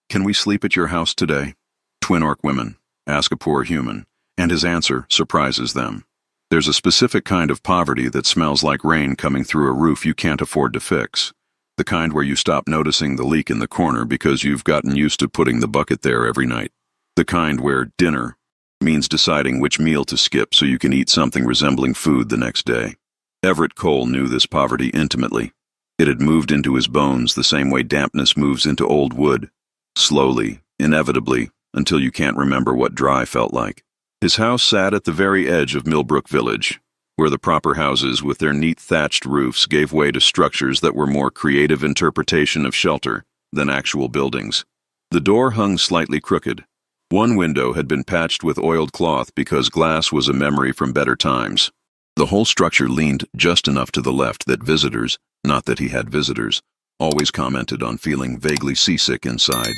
"Can we sleep at your house today?" Twin orc women ask a poor human, and his answer surprises them. There's a specific kind of poverty that smells like rain coming through a roof you can't afford to fix. The kind where you stop noticing the leak in the corner because you've gotten used to putting the bucket there every night. The kind where dinner means deciding which meal to skip so you can eat something resembling food the next day. Everett Cole knew this poverty intimately. It had moved into his bones the same way dampness moves into old wood. Slowly, inevitably, until you can't remember what dry felt like. His house sat at the very edge of Millbrook Village, where the proper houses with their neat thatched roofs gave way to structures that were more creative interpretation of shelter than actual buildings. The door hung slightly crooked. One window had been patched with oiled cloth because glass was a memory from better times. The whole structure leaned just enough to the left that visitors, not that he had visitors, always commented on feeling vaguely seasick inside.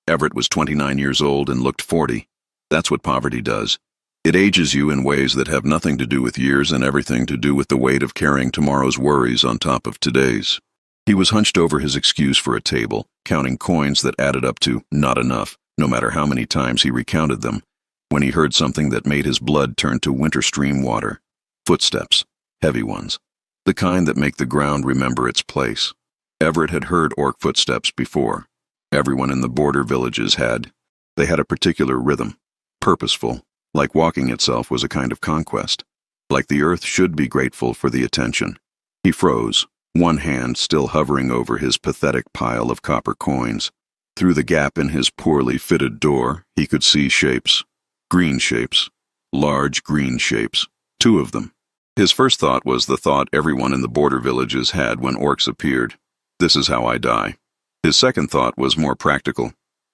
Everett was 29 years old and looked 40. That's what poverty does. It ages you in ways that have nothing to do with years and everything to do with the weight of carrying tomorrow's worries on top of today's. He was hunched over his excuse for a table, counting coins that added up to not enough, no matter how many times he recounted them, when he heard something that made his blood turn to winter stream water. Footsteps, heavy ones, the kind that make the ground remember its place. Everett had heard orc footsteps before. Everyone in the border villages had. They had a particular rhythm, purposeful, like walking itself was a kind of conquest, like the earth should be grateful for the attention. He froze, one hand still hovering over his pathetic pile of copper coins. Through the gap in his poorly fitted door, he could see shapes. Green shapes. Large green shapes. 2 of them. His first thought was the thought everyone in the border villages had when orcs appeared. This is how I die. His second thought was more practical.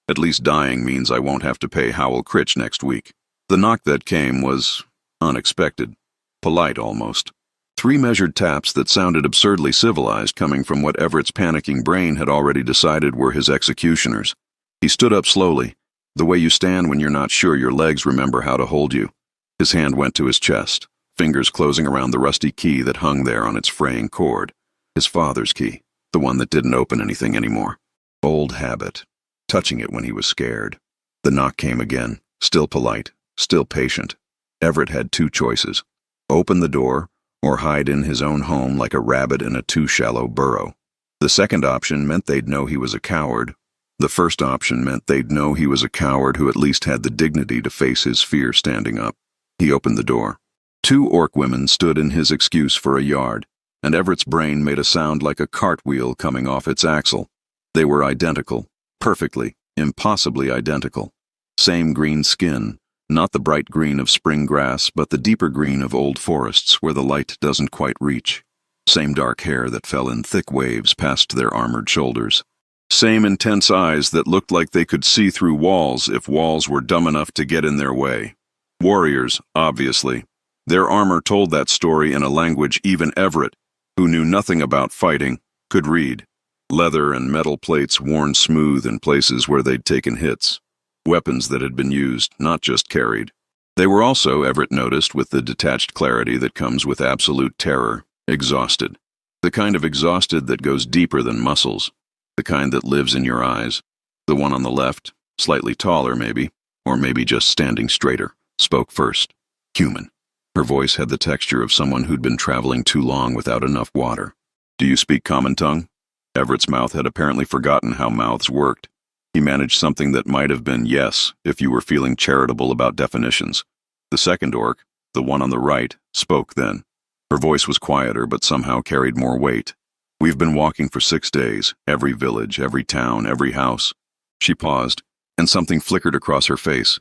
At least dying means I won't have to pay Howell Critch next week. The knock that came was unexpected. Polite, almost. 3 measured taps that sounded absurdly civilized coming from what Everett's panicking brain had already decided were his executioners. He stood up slowly, the way you stand when you're not sure your legs remember how to hold you. His hand went to his chest, fingers closing around the rusty key that hung there on its fraying cord. His father's key, the one that didn't open anything anymore. Old habit, touching it when he was scared. The knock came again, still polite, still patient. Everett had 2 choices. Open the door, or hide in his own home like a rabbit in a too shallow burrow. The second option meant they'd know he was a coward. The first option meant they'd know he was a coward who at least had the dignity to face his fear standing up. He opened the door. 2 orc women stood in his excuse for a yard, and Everett's brain made a sound like a cartwheel coming off its axle. They were identical, perfectly, impossibly identical. Same green skin, not the bright green of spring grass, but the deeper green of old forests where the light doesn't quite reach. Same dark hair that fell in thick waves past their armored shoulders. Same intense eyes that looked like they could see through walls if walls were dumb enough to get in their way. Warriors, obviously. Their armor told that story in a language even Everett, who knew nothing about fighting, could read. Leather and metal plates worn smooth in places where they'd taken hits. Weapons that had been used, not just carried. They were also, Everett noticed with the detached clarity that comes with absolute terror, exhausted. The kind of exhausted that goes deeper than muscles. The kind that lives in your eyes. The one on the left, slightly taller maybe, or maybe just standing straighter, spoke first. Human. Her voice had the texture of someone who'd been traveling too long without enough water. "Do you speak common tongue?" Everett's mouth had apparently forgotten how mouths worked. He managed something that might have been yes if you were feeling charitable about definitions. The second orc, the one on the right, spoke then. Her voice was quieter but somehow carried more weight. "We've been walking for 6 days, every village, every town, every house." She paused, and something flickered across her face.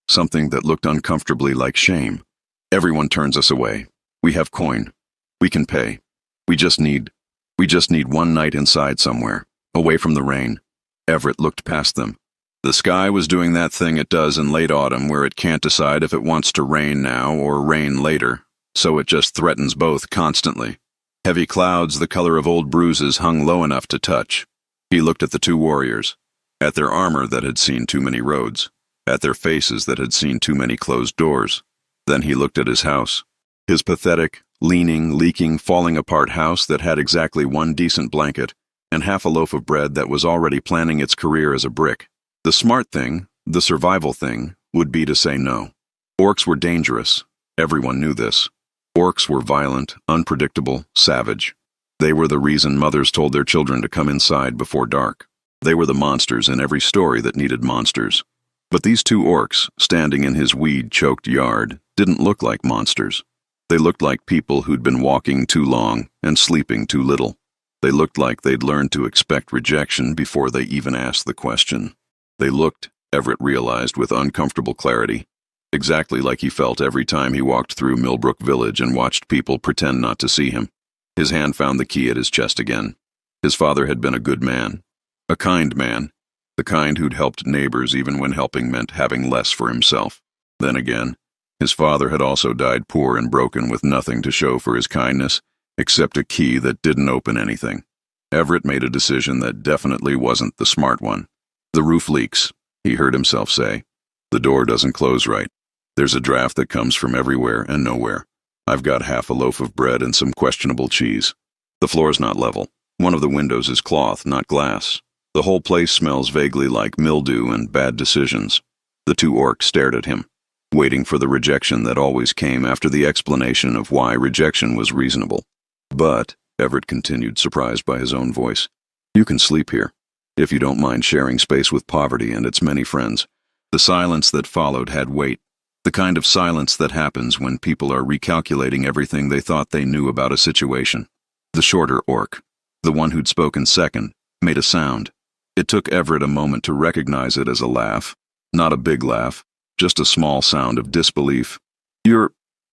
Something that looked uncomfortably like shame. "Everyone turns us away. We have coin. We can pay. We just need 1 night inside somewhere, away from the rain." Everett looked past them. The sky was doing that thing it does in late autumn where it can't decide if it wants to rain now or rain later, so it just threatens both constantly. Heavy clouds the color of old bruises hung low enough to touch. He looked at the 2 warriors, at their armor that had seen too many roads, at their faces that had seen too many closed doors. Then he looked at his house. His pathetic, leaning, leaking, falling apart house that had exactly 1 decent blanket and half a loaf of bread that was already planning its career as a brick. The smart thing, the survival thing, would be to say no. Orcs were dangerous. Everyone knew this. Orcs were violent, unpredictable, savage. They were the reason mothers told their children to come inside before dark. They were the monsters in every story that needed monsters. But these two orcs, standing in his weed-choked yard, didn't look like monsters. They looked like people who'd been walking too long and sleeping too little. They looked like they'd learned to expect rejection before they even asked the question. They looked, Everett realized with uncomfortable clarity, exactly like he felt every time he walked through Millbrook Village and watched people pretend not to see him. His hand found the key at his chest again. His father had been a good man. A kind man. The kind who'd helped neighbors even when helping meant having less for himself. Then again, his father had also died poor and broken with nothing to show for his kindness, except a key that didn't open anything. Everett made a decision that definitely wasn't the smart one. The roof leaks, he heard himself say. The door doesn't close right. There's a draft that comes from everywhere and nowhere. I've got half a loaf of bread and some questionable cheese. The floor's not level. One of the windows is cloth, not glass. The whole place smells vaguely like mildew and bad decisions. The two orcs stared at him, waiting for the rejection that always came after the explanation of why rejection was reasonable. But, Everett continued, surprised by his own voice, you can sleep here, if you don't mind sharing space with poverty and its many friends. The silence that followed had weight, the kind of silence that happens when people are recalculating everything they thought they knew about a situation. The shorter orc, the one who'd spoken second, made a sound. It took Everett a moment to recognize it as a laugh. Not a big laugh, just a small sound of disbelief.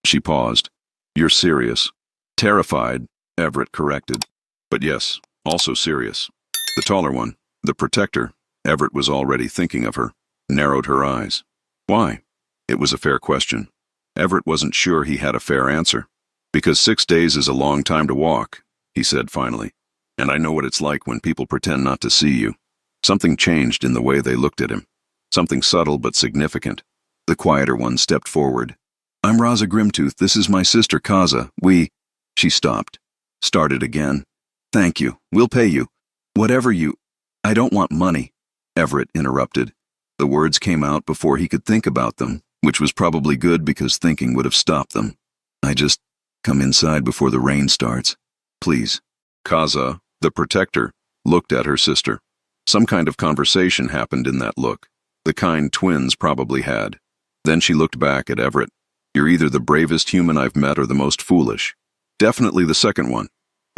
She paused. You're serious. Terrified, Everett corrected. But yes, also serious. The taller one, the protector, Everett was already thinking of her, narrowed her eyes. Why? It was a fair question. Everett wasn't sure he had a fair answer. Because 6 days is a long time to walk, he said finally. And I know what it's like when people pretend not to see you. Something changed in the way they looked at him. Something subtle but significant. The quieter one stepped forward. I'm Raza Grimtooth. This is my sister Kaza. She stopped. Started again. Thank you. We'll pay you. Whatever you... I don't want money, Everett interrupted. The words came out before he could think about them, which was probably good because thinking would have stopped them. I just... come inside before the rain starts. Please. Kaza, the protector, looked at her sister. Some kind of conversation happened in that look, the kind twins probably had. Then she looked back at Everett. You're either the bravest human I've met or the most foolish. Definitely the second one,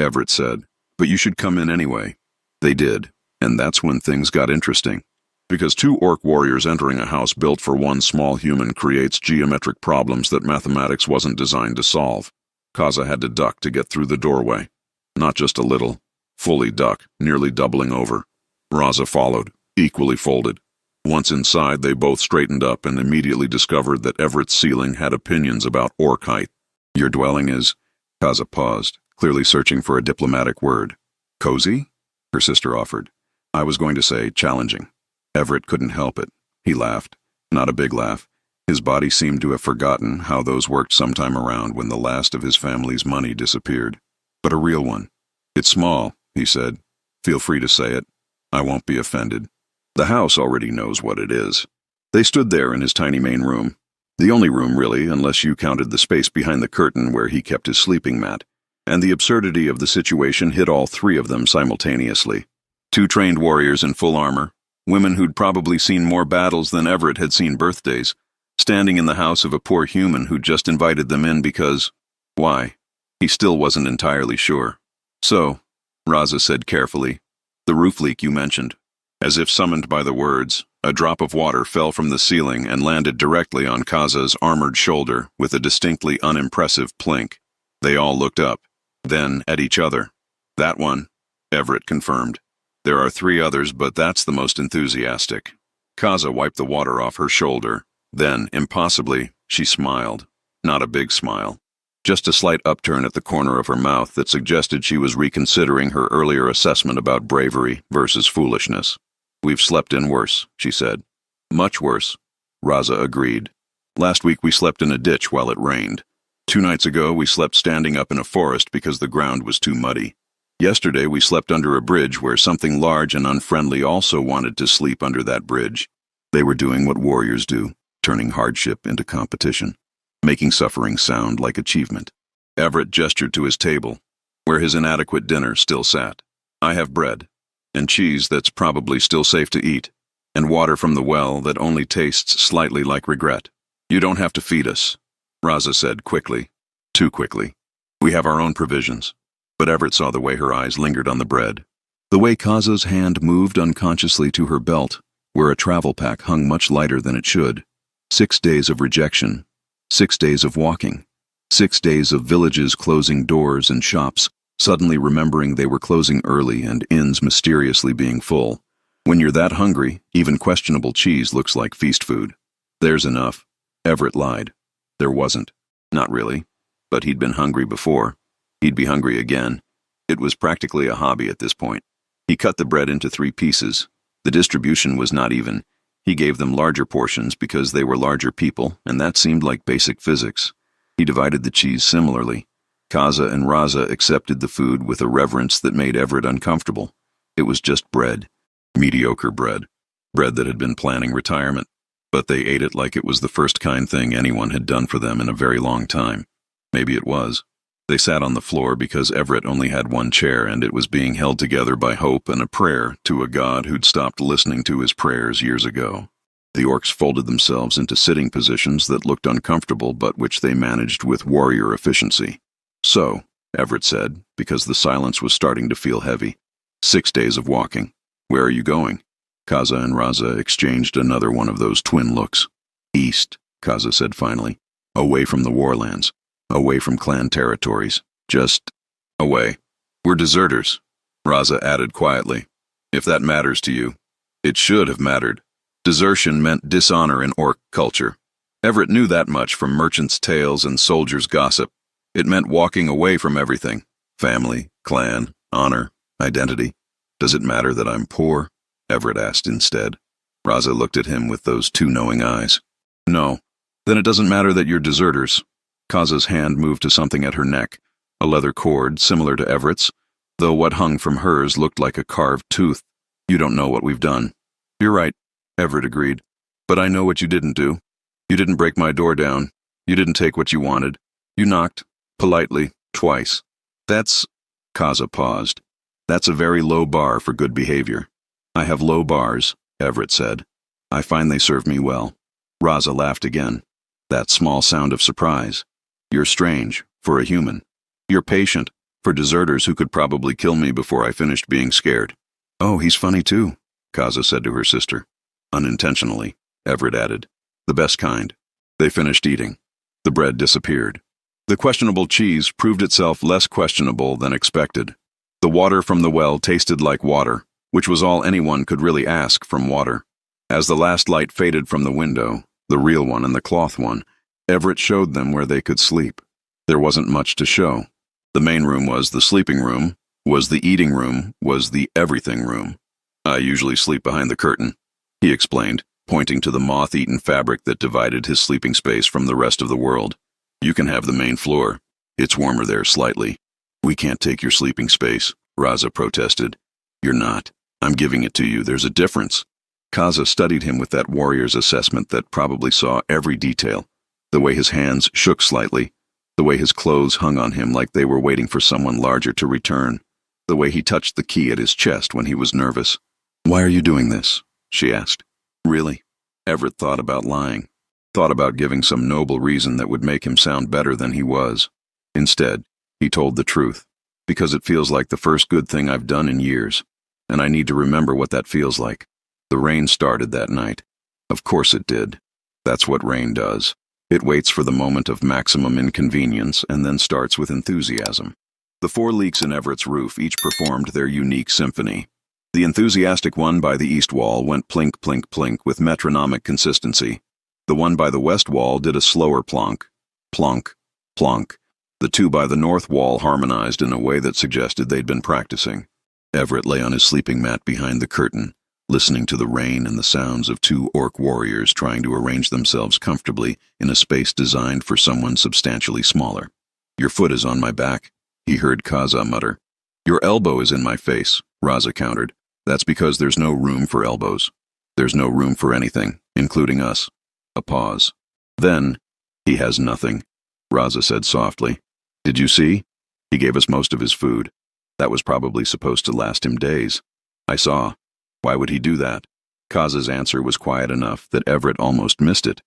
Everett said, but you should come in anyway. They did, and that's when things got interesting. Because two orc warriors entering a house built for one small human creates geometric problems that mathematics wasn't designed to solve. Kaza had to duck to get through the doorway. Not just a little, fully duck, nearly doubling over. Raza followed, equally folded. Once inside, they both straightened up and immediately discovered that Everett's ceiling had opinions about orc height. Your dwelling is... Kaza paused, clearly searching for a diplomatic word. Cozy? Her sister offered. I was going to say challenging. Everett couldn't help it. He laughed. Not a big laugh. His body seemed to have forgotten how those worked sometime around when the last of his family's money disappeared. But a real one. It's small, he said. Feel free to say it. I won't be offended. The house already knows what it is. They stood there in his tiny main room. The only room, really, unless you counted the space behind the curtain where he kept his sleeping mat. And the absurdity of the situation hit all three of them simultaneously. Two trained warriors in full armor, women who'd probably seen more battles than Everett had seen birthdays, standing in the house of a poor human who'd just invited them in because... Why? He still wasn't entirely sure. So, Raza said carefully, the roof leak you mentioned. As if summoned by the words, a drop of water fell from the ceiling and landed directly on Kaza's armored shoulder with a distinctly unimpressive plink. They all looked up, then at each other. That one, Everett confirmed. There are 3 others, but that's the most enthusiastic. Kaza wiped the water off her shoulder. Then, impossibly, she smiled. Not a big smile. Just a slight upturn at the corner of her mouth that suggested she was reconsidering her earlier assessment about bravery versus foolishness. We've slept in worse, she said. Much worse, Raza agreed. Last week we slept in a ditch while it rained. 2 nights ago we slept standing up in a forest because the ground was too muddy. Yesterday we slept under a bridge where something large and unfriendly also wanted to sleep under that bridge. They were doing what warriors do, turning hardship into competition, making suffering sound like achievement. Everett gestured to his table, where his inadequate dinner still sat. I have bread, and cheese that's probably still safe to eat, and water from the well that only tastes slightly like regret. You don't have to feed us, Raza said quickly, too quickly. We have our own provisions. But Everett saw the way her eyes lingered on the bread, the way Kaza's hand moved unconsciously to her belt, where a travel pack hung much lighter than it should. 6 days of rejection, 6 days of walking, 6 days of villages closing doors and shops, suddenly remembering they were closing early and inns mysteriously being full. When you're that hungry, even questionable cheese looks like feast food. There's enough. Everett lied. There wasn't. Not really. But he'd been hungry before. He'd be hungry again. It was practically a hobby at this point. He cut the bread into 3 pieces. The distribution was not even. He gave them larger portions because they were larger people, and that seemed like basic physics. He divided the cheese similarly. Kaza and Raza accepted the food with a reverence that made Everett uncomfortable. It was just bread. Mediocre bread. Bread that had been planning retirement. But they ate it like it was the first kind thing anyone had done for them in a very long time. Maybe it was. They sat on the floor because Everett only had one chair and it was being held together by hope and a prayer to a god who'd stopped listening to his prayers years ago. The orcs folded themselves into sitting positions that looked uncomfortable but which they managed with warrior efficiency. So, Everett said, because the silence was starting to feel heavy. 6 days of walking. Where are you going? Kaza and Raza exchanged another one of those twin looks. East, Kaza said finally. Away from the warlands. Away from clan territories. Just away. We're deserters, Raza added quietly. If that matters to you. It should have mattered. Desertion meant dishonor in orc culture. Everett knew that much from merchants' tales and soldiers' gossip. It meant walking away from everything. Family, clan, honor, identity. Does it matter that I'm poor? Everett asked instead. Raza looked at him with those 2 knowing eyes. No. Then it doesn't matter that you're deserters. Kaza's hand moved to something at her neck, a leather cord similar to Everett's, though what hung from hers looked like a carved tooth. You don't know what we've done. You're right, Everett agreed. But I know what you didn't do. You didn't break my door down. You didn't take what you wanted. You knocked, politely, twice. That's... Kaza paused. That's a very low bar for good behavior. I have low bars, Everett said. I find they serve me well. Raza laughed again. That small sound of surprise. You're strange, for a human. You're patient, for deserters who could probably kill me before I finished being scared. Oh, he's funny too, Kaza said to her sister. Unintentionally, Everett added. The best kind. They finished eating. The bread disappeared. The questionable cheese proved itself less questionable than expected. The water from the well tasted like water, which was all anyone could really ask from water. As the last light faded from the window, the real one and the cloth one, Everett showed them where they could sleep. There wasn't much to show. The main room was the sleeping room, was the eating room, was the everything room. I usually sleep behind the curtain, he explained, pointing to the moth-eaten fabric that divided his sleeping space from the rest of the world. You can have the main floor. It's warmer there slightly. We can't take your sleeping space, Raza protested. You're not. I'm giving it to you. There's a difference. Kaza studied him with that warrior's assessment that probably saw every detail. The way his hands shook slightly, the way his clothes hung on him like they were waiting for someone larger to return, the way he touched the key at his chest when he was nervous. Why are you doing this? She asked. Really? Everett thought about lying, thought about giving some noble reason that would make him sound better than he was. Instead, he told the truth, because it feels like the first good thing I've done in years, and I need to remember what that feels like. The rain started that night. Of course it did. That's what rain does. It waits for the moment of maximum inconvenience and then starts with enthusiasm. The 4 leaks in Everett's roof each performed their unique symphony. The enthusiastic one by the east wall went plink, plink, plink with metronomic consistency. The one by the west wall did a slower plonk. Plonk, plonk. The 2 by the north wall harmonized in a way that suggested they'd been practicing. Everett lay on his sleeping mat behind the curtain, listening to the rain and the sounds of 2 orc warriors trying to arrange themselves comfortably in a space designed for someone substantially smaller. Your foot is on my back, he heard Kaza mutter. Your elbow is in my face, Raza countered. That's because there's no room for elbows. There's no room for anything, including us. A pause. Then, he has nothing, Raza said softly. Did you see? He gave us most of his food. That was probably supposed to last him days. I saw. Why would he do that? Kaza's answer was quiet enough that Everett almost missed it.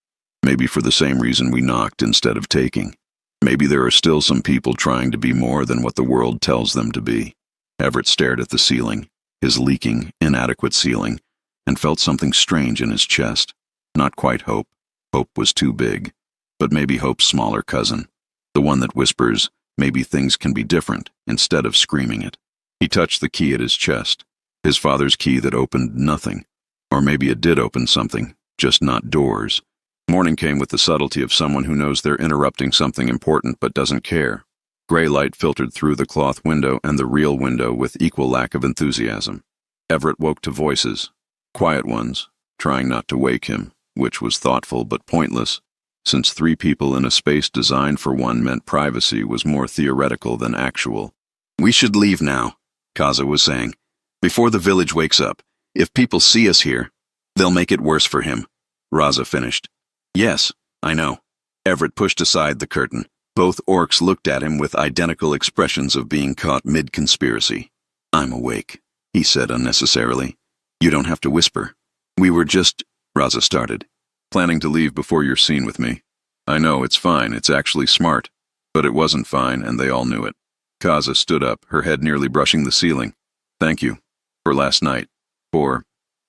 Maybe for the same reason we knocked instead of taking. Maybe there are still some people trying to be more than what the world tells them to be. Everett stared at the ceiling, his leaking, inadequate ceiling, and felt something strange in his chest. Not quite hope. Hope was too big. But maybe hope's smaller cousin. The one that whispers, maybe things can be different, instead of screaming it. He touched the key at his chest. His father's key that opened nothing. Or maybe it did open something, just not doors. Morning came with the subtlety of someone who knows they're interrupting something important but doesn't care. Gray light filtered through the cloth window and the real window with equal lack of enthusiasm. Everett woke to voices, quiet ones, trying not to wake him, which was thoughtful but pointless, since 3 people in a space designed for one meant privacy was more theoretical than actual. We should leave now, Kaza was saying. Before the village wakes up, if people see us here, they'll make it worse for him. Raza finished. Yes, I know. Everett pushed aside the curtain. Both orcs looked at him with identical expressions of being caught mid-conspiracy. I'm awake, he said unnecessarily. You don't have to whisper. We were just, Raza started, planning to leave before you're seen with me. I know, it's fine, it's actually smart. But it wasn't fine, and they all knew it. Kaza stood up, her head nearly brushing the ceiling. Thank you. For last night.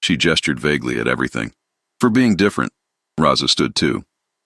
She gestured vaguely at everything. For being different. Raza stood too.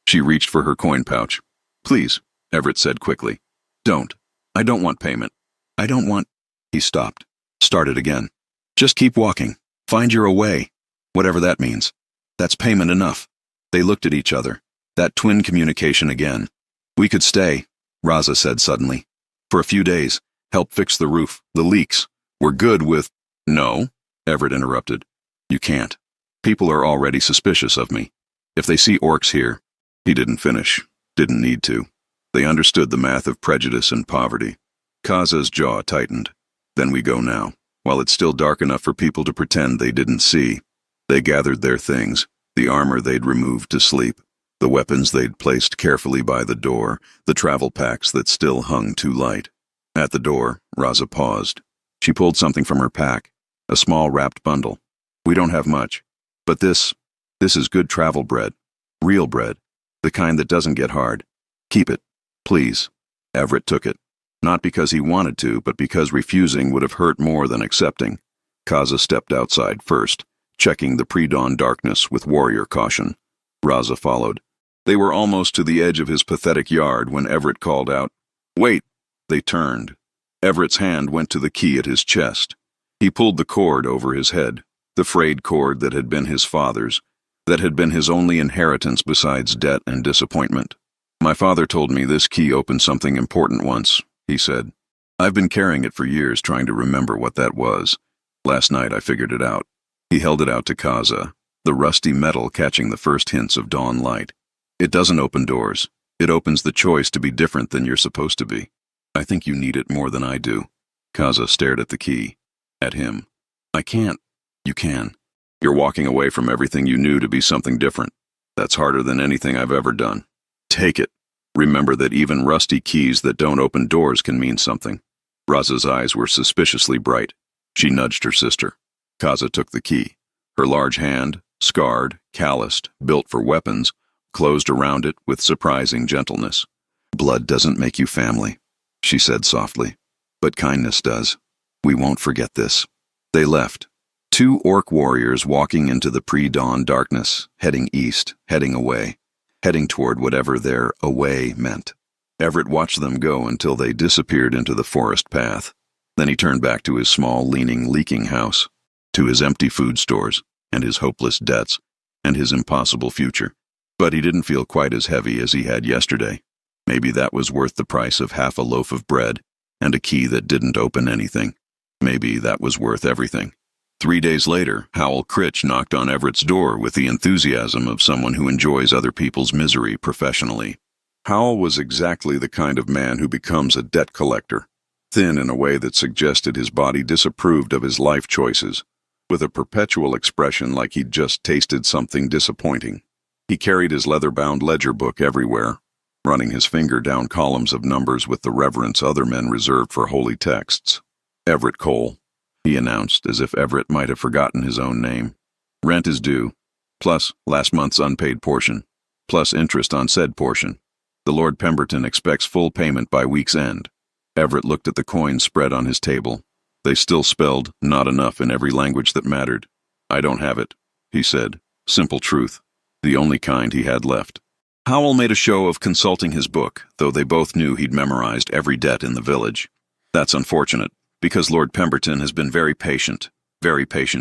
She reached for her coin pouch. Please, Everett said quickly. Don't. I don't want payment. I don't want... He stopped. Started again. Just keep walking. Find your way. Whatever that means. That's payment enough. They looked at each other. That twin communication again. We could stay, Raza said suddenly. For a few days. Help fix the roof, the leaks. We're good with... No, Everett interrupted. You can't. People are already suspicious of me. If they see orcs here... He didn't finish. Didn't need to. They understood the math of prejudice and poverty. Kaza's jaw tightened. Then we go now. While it's still dark enough for people to pretend they didn't see. They gathered their things, the armor they'd removed to sleep, the weapons they'd placed carefully by the door, the travel packs that still hung too light. At the door, Raza paused. She pulled something from her pack, a small wrapped bundle. We don't have much, but this is good travel bread. Real bread. The kind that doesn't get hard. Keep it, please. Everett took it. Not because he wanted to, but because refusing would have hurt more than accepting. Kaza stepped outside first, checking the pre-dawn darkness with warrior caution. Raza followed. They were almost to the edge of his pathetic yard when Everett called out, Wait! They turned. Everett's hand went to the key at his chest. He pulled the cord over his head, the frayed cord that had been his father's, that had been his only inheritance besides debt and disappointment. My father told me this key opened something important once, he said. I've been carrying it for years trying to remember what that was. Last night I figured it out. He held it out to Kaza, the rusty metal catching the first hints of dawn light. It doesn't open doors. It opens the choice to be different than you're supposed to be. I think you need it more than I do. Kaza stared at the key. At him. I can't. You can. You're walking away from everything you knew to be something different. That's harder than anything I've ever done. Take it. Remember that even rusty keys that don't open doors can mean something. Raza's eyes were suspiciously bright. She nudged her sister. Kaza took the key. Her large hand, scarred, calloused, built for weapons, closed around it with surprising gentleness. Blood doesn't make you family, she said softly. But kindness does. We won't forget this. They left. 2 orc warriors walking into the pre-dawn darkness, heading east, heading away, heading toward whatever their away meant. Everett watched them go until they disappeared into the forest path. Then he turned back to his small, leaning, leaking house, to his empty food stores, and his hopeless debts, and his impossible future. But he didn't feel quite as heavy as he had yesterday. Maybe that was worth the price of half a loaf of bread, and a key that didn't open anything. Maybe that was worth everything. 3 days later, Howell Critch knocked on Everett's door with the enthusiasm of someone who enjoys other people's misery professionally. Howell was exactly the kind of man who becomes a debt collector. thin in a way that suggested his body disapproved of his life choices, with a perpetual expression like he'd just tasted something disappointing. He carried his leather-bound ledger book everywhere, running his finger down columns of numbers with the reverence other men reserved for holy texts. "Everett Cole," he announced, as if Everett might have forgotten his own name. "Rent is due, plus last month's unpaid portion, plus interest on said portion. The Lord Pemberton expects full payment by week's end." Everett looked at the coins spread on his table. They still spelled "not enough" in every language that mattered. "I don't have it," he said. Simple truth. The only kind he had left. Howell made a show of consulting his book, though they both knew he'd memorized every debt in the village. "That's unfortunate, because Lord Pemberton has been very patient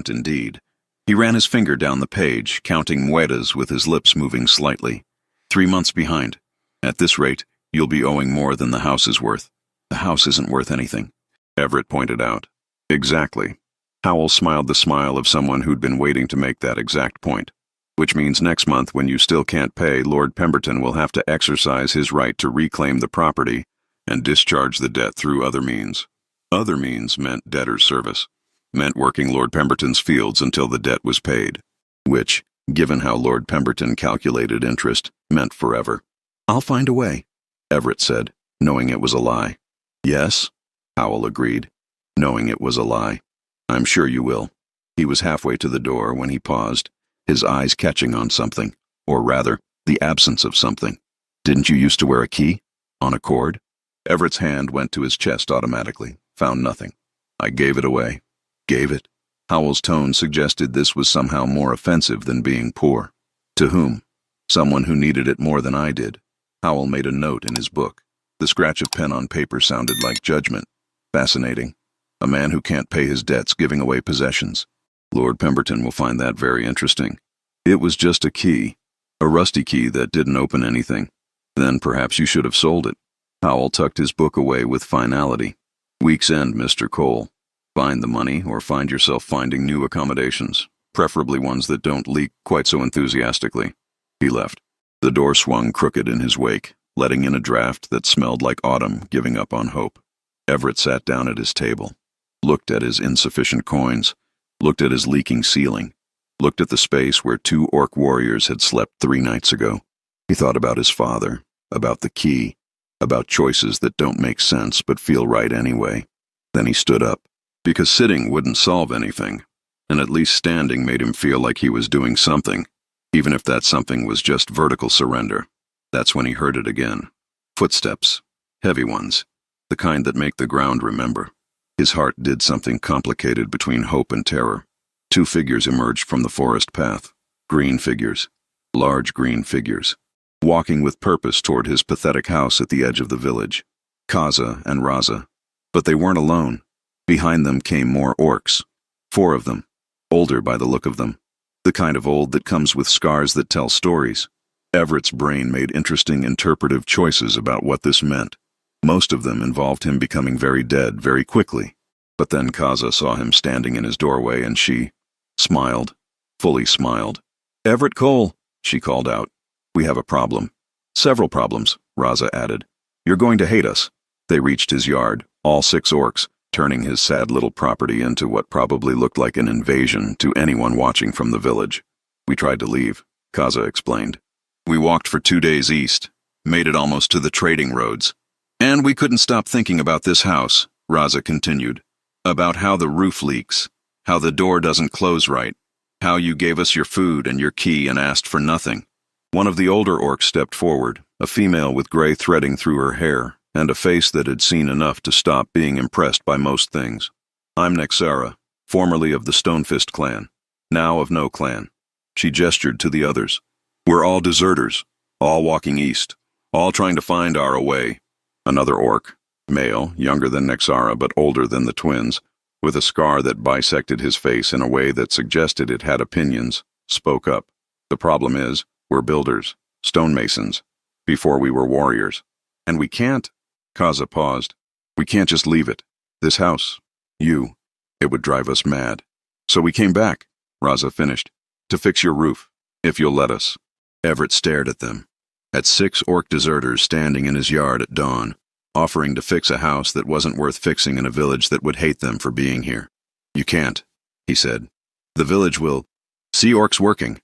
indeed." He ran his finger down the page, counting moedas with his lips moving slightly. 3 months behind. At this rate, you'll be owing more than the house is worth." "The house isn't worth anything," Everett pointed out. "Exactly." Howell smiled the smile of someone who'd been waiting to make that exact point. "Which means next month, when you still can't pay, Lord Pemberton will have to exercise his right to reclaim the property and discharge the debt through other means." Other means meant debtor's service, meant working Lord Pemberton's fields until the debt was paid, which, given how Lord Pemberton calculated interest, meant forever. "I'll find a way," Everett said, knowing it was a lie. "Yes," Howell agreed, knowing it was a lie. "I'm sure you will." He was halfway to the door when he paused, his eyes catching on something, or rather, the absence of something. "Didn't you used to wear a key? On a cord?" Everett's hand went to his chest automatically, found nothing. "I gave it away." "Gave it?" Howell's tone suggested this was somehow more offensive than being poor. "To whom?" "Someone who needed it more than I did." Howell made a note in his book. The scratch of pen on paper sounded like judgment. "Fascinating. A man who can't pay his debts giving away possessions. Lord Pemberton will find that very interesting. It was just a key, a rusty key that didn't open anything. Then perhaps you should have sold it." Howell tucked his book away with finality. "Week's end, Mr. Cole. Find the money or find yourself finding new accommodations, preferably ones that don't leak quite so enthusiastically." He left. The door swung crooked in his wake, letting in a draft that smelled like autumn giving up on hope. Everett sat down at his table, looked at his insufficient coins, looked at his leaking ceiling, looked at the space where 2 orc warriors had slept 3 nights ago. He thought about his father, about the key, about choices that don't make sense but feel right anyway. Then he stood up, because sitting wouldn't solve anything, and at least standing made him feel like he was doing something, even if that something was just vertical surrender. That's when he heard it again. Footsteps, heavy ones, the kind that make the ground remember. His heart did something complicated between hope and terror. 2 figures emerged from the forest path. Green figures, large green figures, walking with purpose toward his pathetic house at the edge of the village. Kaza and Raza. But they weren't alone. Behind them came more orcs. 4 of them, older by the look of them. The kind of old that comes with scars that tell stories. Everett's brain made interesting interpretive choices about what this meant. Most of them involved him becoming very dead very quickly. But then Kaza saw him standing in his doorway and she smiled, fully smiled. "Everett Cole," she called out. "We have a problem." "Several problems," Raza added. "You're going to hate us." They reached his yard, all 6 orcs, turning his sad little property into what probably looked like an invasion to anyone watching from the village. "We tried to leave," Kaza explained. "We walked for 2 days east, made it almost to the trading roads. And we couldn't stop thinking about this house," Raza continued. "About how the roof leaks, how the door doesn't close right, how you gave us your food and your key and asked for nothing." One of the older orcs stepped forward, a female with gray threading through her hair, and a face that had seen enough to stop being impressed by most things. "I'm Nexara, formerly of the Stonefist clan, now of no clan." She gestured to the others. "We're all deserters, all walking east, all trying to find our way." Another orc, male, younger than Nexara but older than the twins, with a scar that bisected his face in a way that suggested it had opinions, spoke up. "The problem is, we're builders, stonemasons, before we were warriors. And we can't—" Kaza paused. "We can't just leave it. This house. You. It would drive us mad. So we came back," Raza finished, "to fix your roof, if you'll let us." Everett stared at them. At 6 orc deserters standing in his yard at dawn, offering to fix a house that wasn't worth fixing in a village that would hate them for being here. You can't, he said. The village will see orcs working,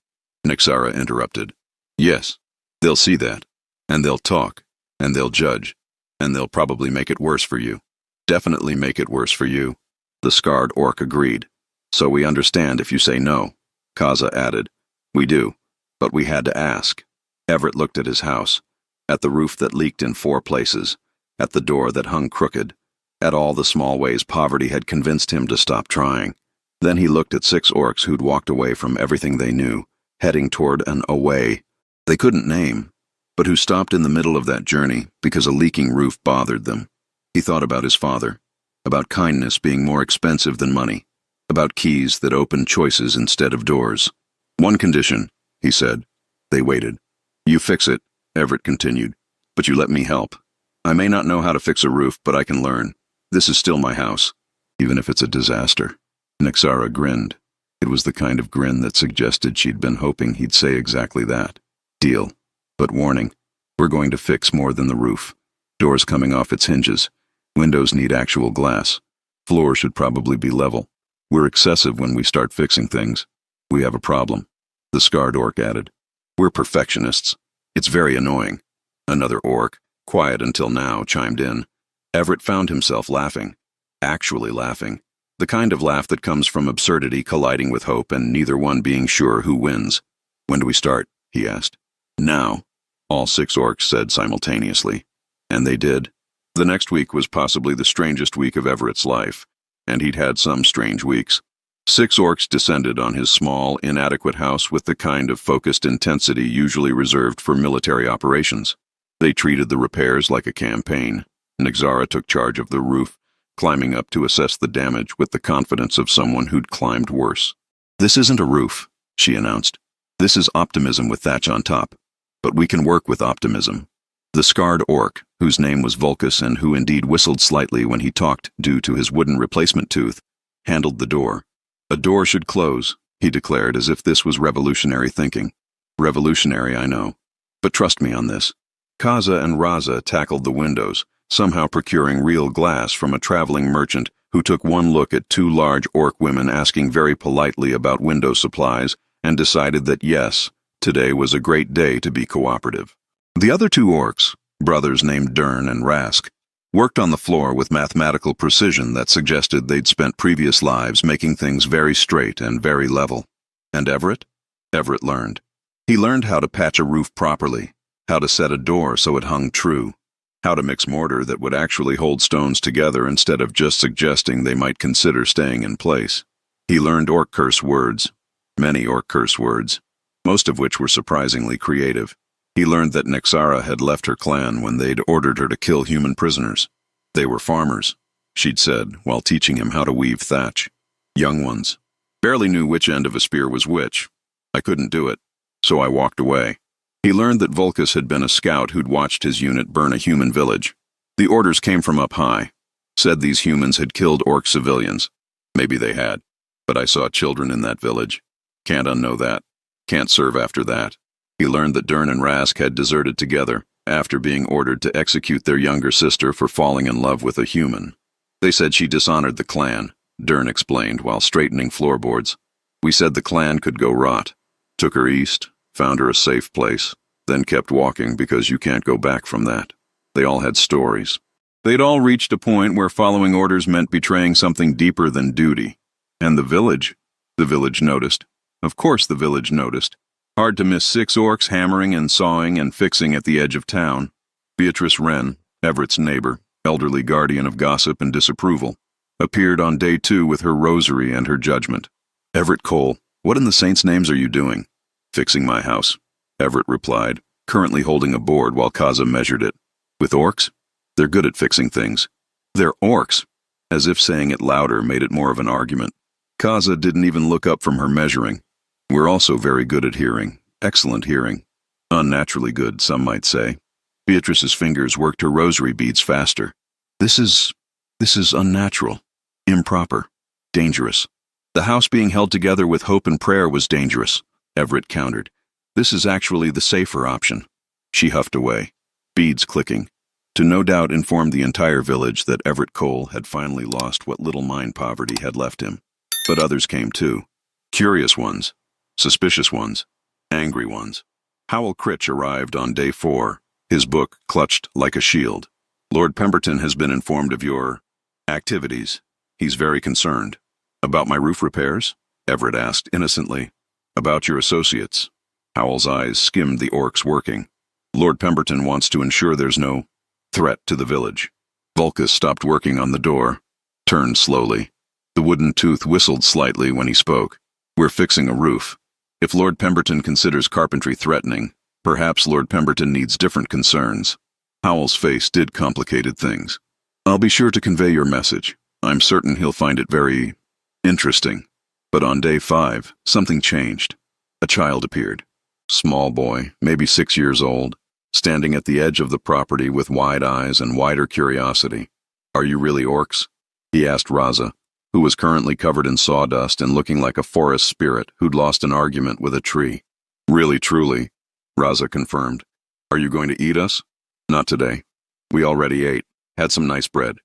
Nixara interrupted. Yes, they'll see that, and they'll talk, and they'll judge, and they'll probably make it worse for you. Definitely make it worse for you. The scarred orc agreed. So we understand if you say no, Kaza added. We do, but we had to ask. Everett looked at his house, at the roof that leaked in 4 places, at the door that hung crooked, at all the small ways poverty had convinced him to stop trying. Then he looked at 6 orcs who'd walked away from everything they knew, heading toward an away they couldn't name, but who stopped in the middle of that journey because a leaking roof bothered them. He thought about his father, about kindness being more expensive than money, about keys that opened choices instead of doors. One condition, he said. They waited. You fix it, Everett continued, but you let me help. I may not know how to fix a roof, but I can learn. This is still my house, even if it's a disaster. Nixara grinned. It was the kind of grin that suggested she'd been hoping he'd say exactly that. Deal. But warning, we're going to fix more than the roof. Doors coming off its hinges. Windows need actual glass. Floor should probably be level. We're excessive when we start fixing things. We have a problem. The scarred orc added. We're perfectionists. It's very annoying. Another orc, quiet until now, chimed in. Everett found himself laughing. Actually laughing. The kind of laugh that comes from absurdity colliding with hope and neither one being sure who wins. When do we start? He asked. Now, all 6 orcs said simultaneously. And they did. The next week was possibly the strangest week of Everett's life, and he'd had some strange weeks. 6 orcs descended on his small, inadequate house with the kind of focused intensity usually reserved for military operations. They treated the repairs like a campaign. Nixara took charge of the roof, climbing up to assess the damage with the confidence of someone who'd climbed worse. This isn't a roof, she announced. This is optimism with thatch on top. But we can work with optimism. The scarred orc, whose name was Vulcus and who indeed whistled slightly when he talked due to his wooden replacement tooth, handled the door. A door should close, he declared as if this was revolutionary thinking. Revolutionary, I know. But trust me on this. Kaza and Raza tackled the windows, somehow procuring real glass from a traveling merchant who took one look at 2 large orc women asking very politely about window supplies and decided that yes, today was a great day to be cooperative. The other 2 orcs, brothers named Dern and Rask, worked on the floor with mathematical precision that suggested they'd spent previous lives making things very straight and very level. And Everett? Everett learned. He learned how to patch a roof properly, how to set a door so it hung true, how to mix mortar that would actually hold stones together instead of just suggesting they might consider staying in place. He learned orc curse words, many orc curse words, most of which were surprisingly creative. He learned that Nixara had left her clan when they'd ordered her to kill human prisoners. They were farmers, she'd said, while teaching him how to weave thatch. Young ones. Barely knew which end of a spear was which. I couldn't do it, so I walked away. He learned that Vulcus had been a scout who'd watched his unit burn a human village. The orders came from up high. Said these humans had killed orc civilians. Maybe they had. But I saw children in that village. Can't unknow that. Can't serve after that. He learned that Dern and Rask had deserted together after being ordered to execute their younger sister for falling in love with a human. They said she dishonored the clan, Dern explained while straightening floorboards. We said the clan could go rot. Took her east, found her a safe place, then kept walking because you can't go back from that. They all had stories. They'd all reached a point where following orders meant betraying something deeper than duty. And the village noticed. Of course the village noticed. Hard to miss 6 orcs hammering and sawing and fixing at the edge of town. Beatrice Wren, Everett's neighbor, elderly guardian of gossip and disapproval, appeared on day 2 with her rosary and her judgment. Everett Cole, what in the saints' names are you doing? Fixing my house, Everett replied, currently holding a board while Kaza measured it. With orcs? They're good at fixing things. They're orcs, as if saying it louder made it more of an argument. Kaza didn't even look up from her measuring. We're also very good at hearing. Excellent hearing. Unnaturally good, some might say. Beatrice's fingers worked her rosary beads faster. This is unnatural. Improper. Dangerous. The house being held together with hope and prayer was dangerous, Everett countered. This is actually the safer option. She huffed away. Beads clicking. to no doubt inform the entire village that Everett Cole had finally lost what little mind poverty had left him. But others came too. Curious ones, suspicious ones, angry ones. Howell Critch arrived on day 4, his book clutched like a shield. Lord Pemberton has been informed of your activities. He's very concerned. About my roof repairs? Everett asked innocently. About your associates? Howell's eyes skimmed the orcs working. Lord Pemberton wants to ensure there's no threat to the village. Vulcus stopped working on the door, turned slowly. The wooden tooth whistled slightly when he spoke. We're fixing a roof. If Lord Pemberton considers carpentry threatening, perhaps Lord Pemberton needs different concerns. Howell's face did complicated things. I'll be sure to convey your message. I'm certain he'll find it very interesting. But on day 5, something changed. A child appeared. Small boy, maybe 6 years old, standing at the edge of the property with wide eyes and wider curiosity. Are you really orcs? He asked Raza, who was currently covered in sawdust and looking like a forest spirit who'd lost an argument with a tree. Really, truly, Raza confirmed. Are you going to eat us? Not today. We already ate. Had some nice bread.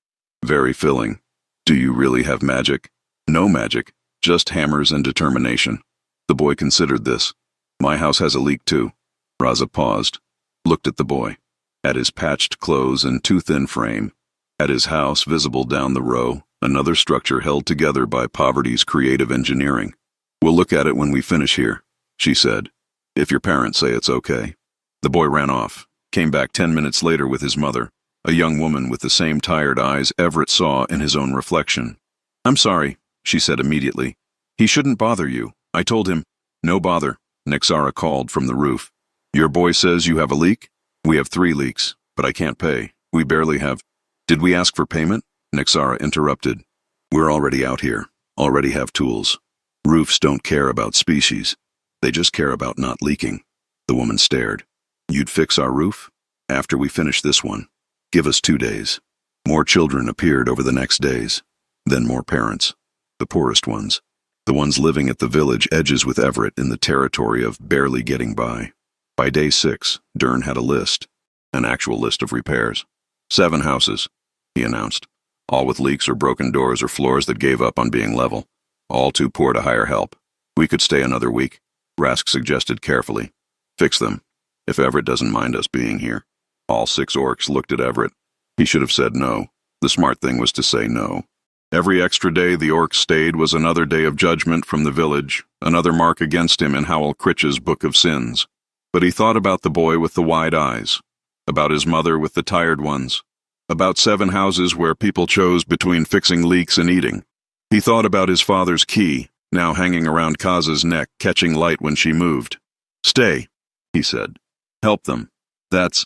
Very filling. Do you really have magic? No magic, just hammers and determination. The boy considered this. My house has a leak too. Raza paused, looked at the boy, at his patched clothes and too thin frame, at his house visible down the row, another structure held together by poverty's creative engineering. We'll look at it when we finish here, she said, if your parents say it's okay. The boy ran off, came back 10 minutes later with his mother, a young woman with the same tired eyes Everett saw in his own reflection. I'm sorry, she said immediately. He shouldn't bother you. I told him. No bother, Nexara called from the roof. Your boy says you have a leak? We have 3 leaks, but I can't pay. We barely have. Did we ask for payment? Nexara interrupted. We're already out here, already have tools. Roofs don't care about species. They just care about not leaking. The woman stared. You'd fix our roof? After we finish this one. Give us 2 days. More children appeared over the next days. Then more parents. The poorest ones. The ones living at the village edges with Everett in the territory of barely getting by. By day 6, Dern had a list. An actual list of repairs. 7 houses, he announced. All with leaks or broken doors or floors that gave up on being level. All too poor to hire help. We could stay another week, Rask suggested carefully. Fix them, if Everett doesn't mind us being here. All 6 orcs looked at Everett. He should have said no. The smart thing was to say no. Every extra day the orcs stayed was another day of judgment from the village, another mark against him in Howell Critch's Book of Sins. But he thought about the boy with the wide eyes, about his mother with the tired ones, about 7 houses where people chose between fixing leaks and eating. He thought about his father's key, now hanging around Kaza's neck, catching light when she moved. Stay, he said. Help them. That's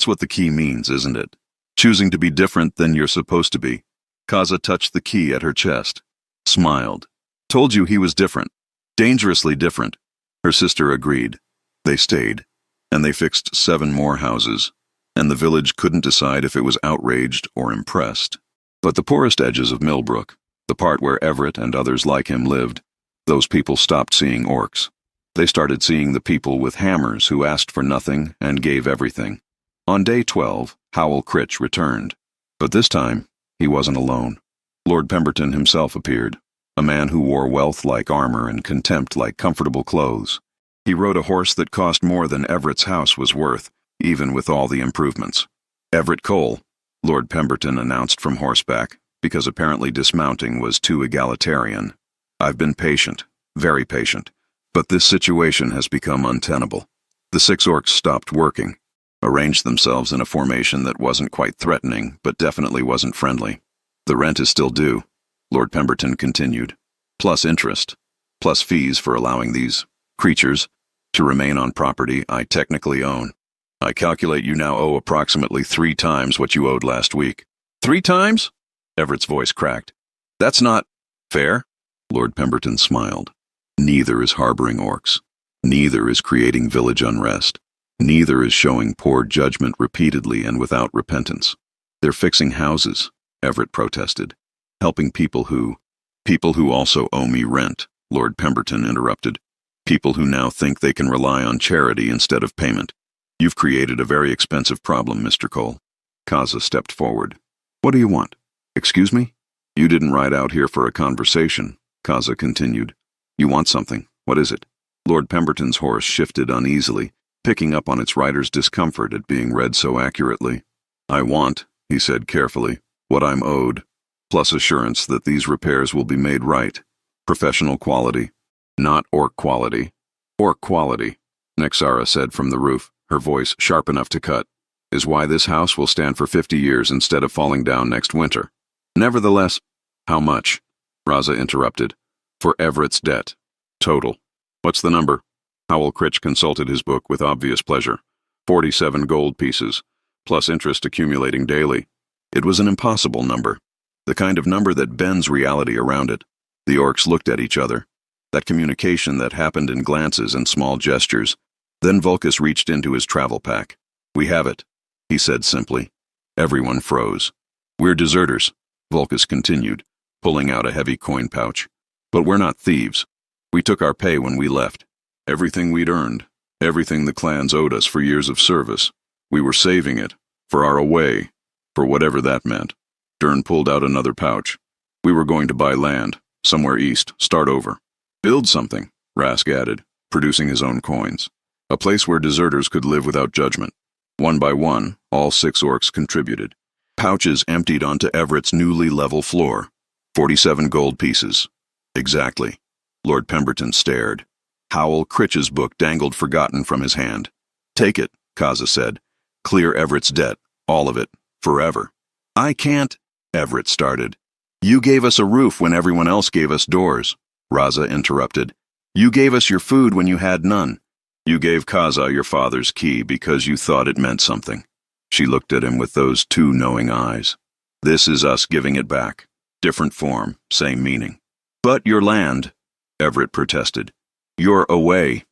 what the key means, isn't it? Choosing to be different than you're supposed to be. Kaza touched the key at her chest, smiled. Told you he was different. Dangerously different. Her sister agreed. They stayed, and they fixed 7 more houses, and the village couldn't decide if it was outraged or impressed. But the poorest edges of Millbrook, the part where Everett and others like him lived, those people stopped seeing orcs. They started seeing the people with hammers who asked for nothing and gave everything. On day 12, Howell Critch returned. But this time, he wasn't alone. Lord Pemberton himself appeared, a man who wore wealth like armor and contempt like comfortable clothes. He rode a horse that cost more than Everett's house was worth, even with all the improvements. Everett Cole, Lord Pemberton announced from horseback, because apparently dismounting was too egalitarian. I've been patient, very patient, but this situation has become untenable. The 6 orcs stopped working, arranged themselves in a formation that wasn't quite threatening, but definitely wasn't friendly. The rent is still due, Lord Pemberton continued, plus interest, plus fees for allowing these creatures to remain on property I technically own. I calculate you now owe approximately 3 times what you owed last week. 3 times? Everett's voice cracked. That's not fair. Lord Pemberton smiled. Neither is harboring orcs. Neither is creating village unrest. Neither is showing poor judgment repeatedly and without repentance. They're fixing houses, Everett protested. Helping people who also owe me rent, Lord Pemberton interrupted. People who now think they can rely on charity instead of payment. You've created a very expensive problem, Mr. Cole. Kaza stepped forward. What do you want? Excuse me? You didn't ride out here for a conversation, Kaza continued. You want something. What is it? Lord Pemberton's horse shifted uneasily, picking up on its rider's discomfort at being read so accurately. I want, he said carefully, what I'm owed, plus assurance that these repairs will be made right. Professional quality. Not orc quality. Orc quality, Nexara said from the roof, her voice sharp enough to cut, is why this house will stand for 50 years instead of falling down next winter. Nevertheless, how much? Raza interrupted. For Everett's debt. Total. What's the number? Howell Critch consulted his book with obvious pleasure. 47 gold pieces, plus interest accumulating daily. It was an impossible number. The kind of number that bends reality around it. The orcs looked at each other. That communication that happened in glances and small gestures. Then Vulcus reached into his travel pack. We have it, he said simply. Everyone froze. We're deserters, Vulcus continued, pulling out a heavy coin pouch. But we're not thieves. We took our pay when we left. Everything we'd earned, everything the clans owed us for years of service. We were saving it, for our away, for whatever that meant. Dern pulled out another pouch. We were going to buy land, somewhere east, start over. Build something, Rask added, producing his own coins. A place where deserters could live without judgment. One by one, all 6 orcs contributed. Pouches emptied onto Everett's newly level floor. 47 gold pieces. Exactly. Lord Pemberton stared. Howell Critch's book dangled forgotten from his hand. Take it, Kaza said. Clear Everett's debt, all of it, forever. I can't, Everett started. You gave us a roof when everyone else gave us doors, Raza interrupted. You gave us your food when you had none. You gave Kaza your father's key because you thought it meant something. She looked at him with those 2 knowing eyes. This is us giving it back. Different form, same meaning. But your land, Everett protested. You're away.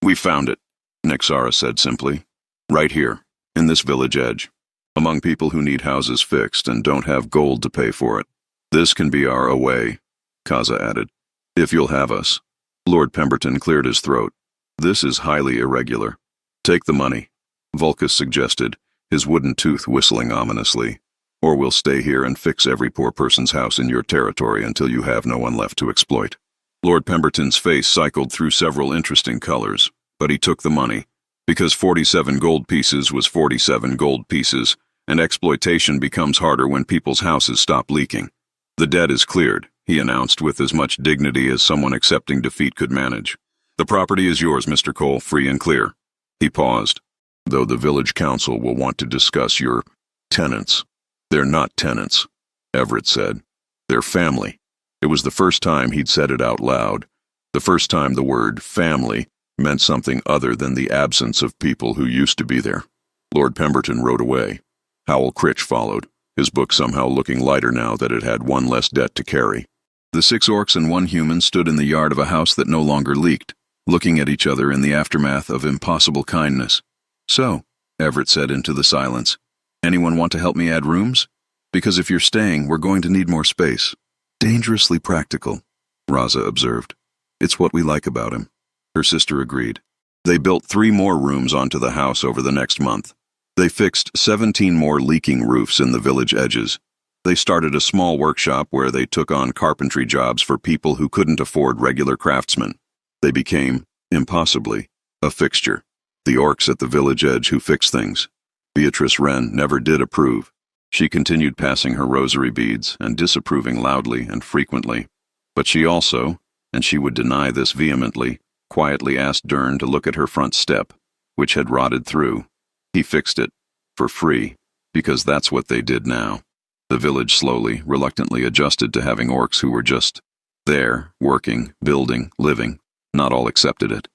We found it, Nexara said simply. Right here, in this village edge. Among people who need houses fixed and don't have gold to pay for it. This can be our away, Kaza added. If you'll have us. Lord Pemberton cleared his throat. This is highly irregular. Take the money, Vulcus suggested, his wooden tooth whistling ominously. Or we'll stay here and fix every poor person's house in your territory until you have no one left to exploit. Lord Pemberton's face cycled through several interesting colors, but he took the money, because 47 gold pieces was 47 gold pieces, and exploitation becomes harder when people's houses stop leaking. The debt is cleared, he announced with as much dignity as someone accepting defeat could manage. The property is yours, Mr. Cole, free and clear. He paused, though the village council will want to discuss your tenants. They're not tenants, Everett said. They're family. It was the first time he'd said it out loud, the first time the word family meant something other than the absence of people who used to be there. Lord Pemberton rode away. Howell Critch followed, his book somehow looking lighter now that it had one less debt to carry. The 6 orcs and 1 human stood in the yard of a house that no longer leaked, looking at each other in the aftermath of impossible kindness. So, Everett said into the silence, anyone want to help me add rooms? Because if you're staying, we're going to need more space. Dangerously practical, Raza observed. It's what we like about him. Her sister agreed. They built 3 more rooms onto the house over the next month. They fixed 17 more leaking roofs in the village edges. They started a small workshop where they took on carpentry jobs for people who couldn't afford regular craftsmen. They became, impossibly, a fixture. The orcs at the village edge who fixed things. Beatrice Wren never did approve. She continued passing her rosary beads and disapproving loudly and frequently. But she also, and she would deny this vehemently, quietly asked Dern to look at her front step, which had rotted through. He fixed it, for free, because that's what they did now. The village slowly, reluctantly adjusted to having orcs who were just there, working, building, living. Not all accepted it.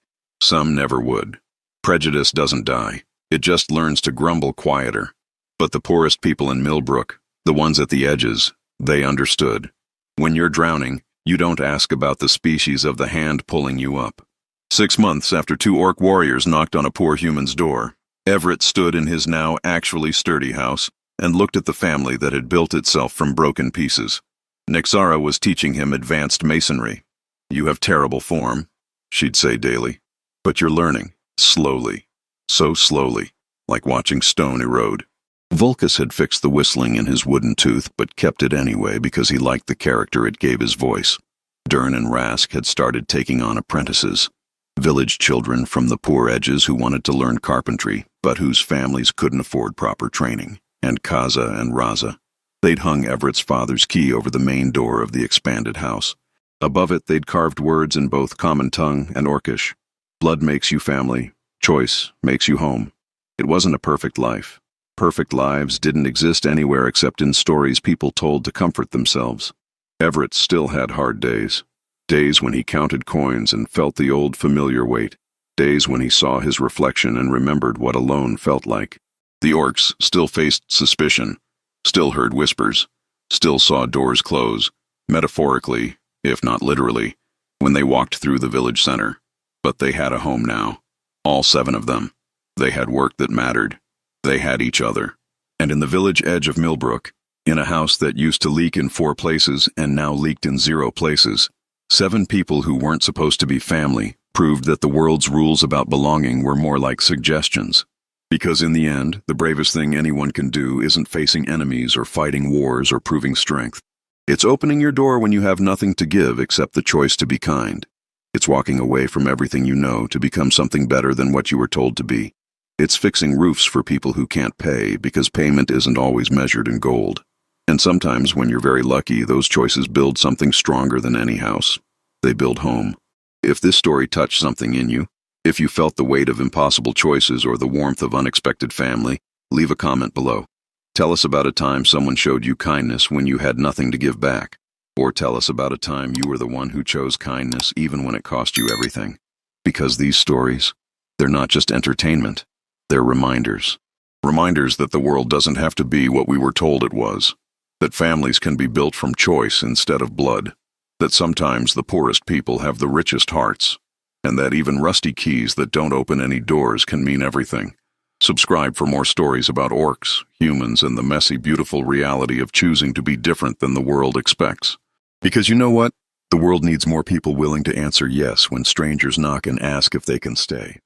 Some never would. Prejudice doesn't die. It just learns to grumble quieter. But the poorest people in Millbrook, the ones at the edges, they understood. When you're drowning, you don't ask about the species of the hand pulling you up. 6 months after 2 orc warriors knocked on a poor human's door, Everett stood in his now actually sturdy house and looked at the family that had built itself from broken pieces. Nexara was teaching him advanced masonry. You have terrible form, she'd say daily, but you're learning, slowly, so slowly, like watching stone erode. Vulcus had fixed the whistling in his wooden tooth but kept it anyway because he liked the character it gave his voice. Dern and Rask had started taking on apprentices, village children from the poor edges who wanted to learn carpentry but whose families couldn't afford proper training, and Kaza and Raza. They'd hung Everett's father's key over the main door of the expanded house. Above it they'd carved words in both common tongue and Orcish. Blood makes you family, choice makes you home. It wasn't a perfect life. Perfect lives didn't exist anywhere except in stories people told to comfort themselves. Everett still had hard days. Days when he counted coins and felt the old familiar weight. Days when he saw his reflection and remembered what alone felt like. The orcs still faced suspicion, still heard whispers, still saw doors close, metaphorically, if not literally, when they walked through the village center. But they had a home now. All 7 of them. They had work that mattered. They had each other. And in the village edge of Millbrook, in a house that used to leak in 4 places and now leaked in 0 places, 7 people who weren't supposed to be family proved that the world's rules about belonging were more like suggestions. Because in the end, the bravest thing anyone can do isn't facing enemies or fighting wars or proving strength. It's opening your door when you have nothing to give except the choice to be kind. It's walking away from everything you know to become something better than what you were told to be. It's fixing roofs for people who can't pay because payment isn't always measured in gold. And sometimes, when you're very lucky, those choices build something stronger than any house. They build home. If this story touched something in you, if you felt the weight of impossible choices or the warmth of unexpected family, leave a comment below. Tell us about a time someone showed you kindness when you had nothing to give back. Or tell us about a time you were the one who chose kindness even when it cost you everything. Because these stories, they're not just entertainment. They're reminders. Reminders that the world doesn't have to be what we were told it was. That families can be built from choice instead of blood. That sometimes the poorest people have the richest hearts. And that even rusty keys that don't open any doors can mean everything. Subscribe for more stories about orcs, humans, and the messy, beautiful reality of choosing to be different than the world expects. Because you know what? The world needs more people willing to answer yes when strangers knock and ask if they can stay.